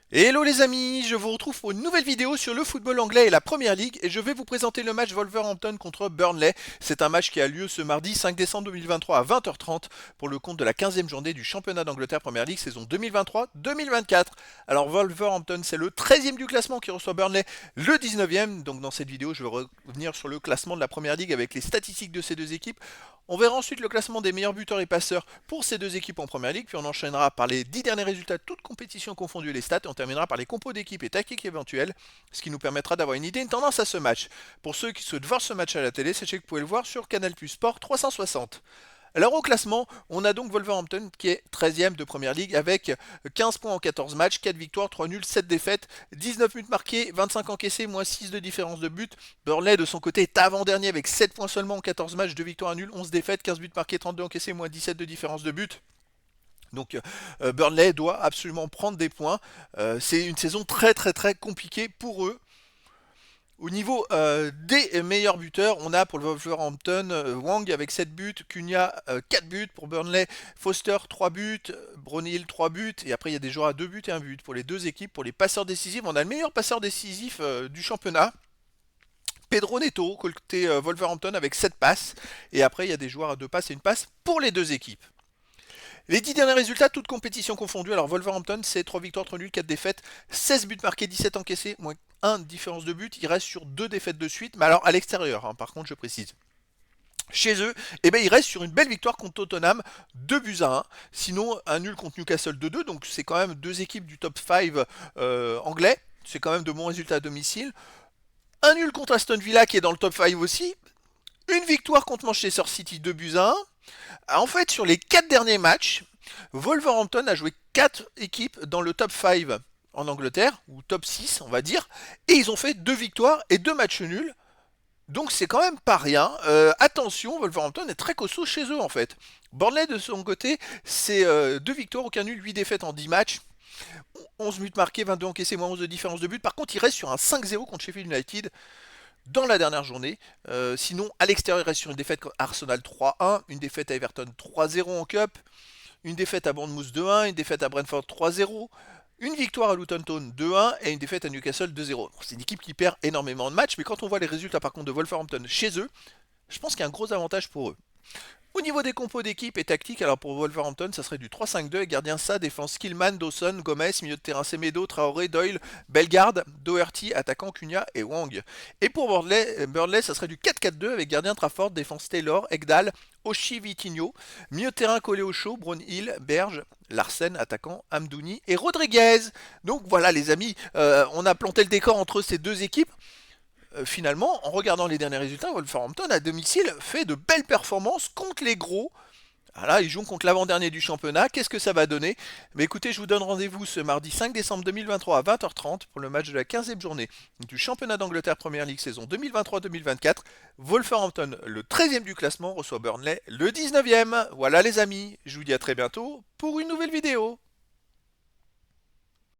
Hello les amis, je vous retrouve pour une nouvelle vidéo sur le football anglais et la Première Ligue et je vais vous présenter le match Wolverhampton contre Burnley. C'est un match qui a lieu ce mardi 5 décembre 2023 à 20h30 pour le compte de la 15e journée du championnat d'Angleterre Première Ligue saison 2023-2024. Alors Wolverhampton c'est le 13e du classement qui reçoit Burnley le 19e. Donc dans cette vidéo je vais revenir sur le classement de la Première Ligue avec les statistiques de ces deux équipes. On verra ensuite le classement des meilleurs buteurs et passeurs pour ces deux équipes en Première Ligue, puis on enchaînera par les 10 derniers résultats, toutes compétitions confondues et les stats, et on terminera par les compos d'équipes et tactiques éventuelles, ce qui nous permettra d'avoir une idée, une tendance à ce match. Pour ceux qui souhaitent voir ce match à la télé, sachez que vous pouvez le voir sur Canal Plus Sport 360. Alors au classement, on a donc Wolverhampton qui est 13e de Première Ligue avec 15 points en 14 matchs, 4 victoires, 3 nuls, 7 défaites, 19 buts marqués, 25 encaissés, moins 6 de différence de but. Burnley de son côté est avant-dernier avec 7 points seulement en 14 matchs, 2 victoires, 1 nul, 11 défaites, 15 buts marqués, 32 encaissés, moins 17 de différence de but. Donc Burnley doit absolument prendre des points. C'est une saison très très très compliquée pour eux. Au niveau des meilleurs buteurs, on a pour le Wolverhampton Wang avec 7 buts, Cunha 4 buts, pour Burnley Foster 3 buts, Brownhill 3 buts, et après il y a des joueurs à 2 buts et 1 but. Pour les deux équipes, pour les passeurs décisifs, on a le meilleur passeur décisif du championnat, Pedro Neto, côté Wolverhampton avec 7 passes, et après il y a des joueurs à 2 passes et une passe pour les deux équipes. Les 10 derniers résultats, toutes compétitions confondues. Alors Wolverhampton, c'est 3 victoires, 3 nuls, 4 défaites, 16 buts marqués, 17 encaissés, moins 1 différence de but. Il reste sur 2 défaites de suite, mais alors à l'extérieur, hein, par contre, je précise. Chez eux, eh ben, ils restent sur une belle victoire contre Tottenham, 2 buts à 1. Sinon, un nul contre Newcastle 2-2. Donc c'est quand même deux équipes du top 5 anglais. C'est quand même de bons résultats à domicile. Un nul contre Aston Villa qui est dans le top 5 aussi. Une victoire contre Manchester City, 2 buts à 1. En fait, sur les 4 derniers matchs, Wolverhampton a joué 4 équipes dans le top 5 en Angleterre, ou top 6 on va dire, et ils ont fait 2 victoires et 2 matchs nuls. Donc c'est quand même pas rien. Attention, Wolverhampton est très costaud chez eux en fait. Burnley de son côté, c'est 2 victoires, aucun nul, 8 défaites en 10 matchs. 11 buts marqués, 22 encaissés, moins 11 de différence de but. Par contre, il reste sur un 5-0 contre Sheffield United dans la dernière journée. Sinon, à l'extérieur, il reste sur une défaite contre Arsenal 3-1, une défaite à Everton 3-0 en Cup, une défaite à Bournemouth 2-1, une défaite à Brentford 3-0, une victoire à Luton Town 2-1 et une défaite à Newcastle 2-0. C'est une équipe qui perd énormément de matchs, mais quand on voit les résultats par contre de Wolverhampton chez eux, je pense qu'il y a un gros avantage pour eux. Au niveau des compos d'équipe et tactique, alors pour Wolverhampton, ça serait du 3-5-2 et gardien ça, défense Killman, Dawson, Gomez, milieu de terrain Semedo, Traoré, Doyle, Bellegarde, Doherty, attaquant Cunha et Wang. Et pour Burnley, ça serait du 4-4-2 avec gardien Trafford, défense Taylor, Egdal, Oshi, Vitinho, milieu de terrain collé au chaud, Brownhill, Berge, Larsen, attaquant, Amdouni et Rodriguez. Donc voilà les amis, on a planté le décor entre ces deux équipes. Finalement, en regardant les derniers résultats, Wolverhampton à domicile fait de belles performances contre les gros. Voilà, ils jouent contre l'avant-dernier du championnat. Qu'est-ce que ça va donner? Mais écoutez, je vous donne rendez-vous ce mardi 5 décembre 2023 à 20h30 pour le match de la 15e journée du championnat d'Angleterre Première Ligue saison 2023-2024. Wolverhampton, le 13e du classement, reçoit Burnley, le 19e. Voilà les amis, je vous dis à très bientôt pour une nouvelle vidéo.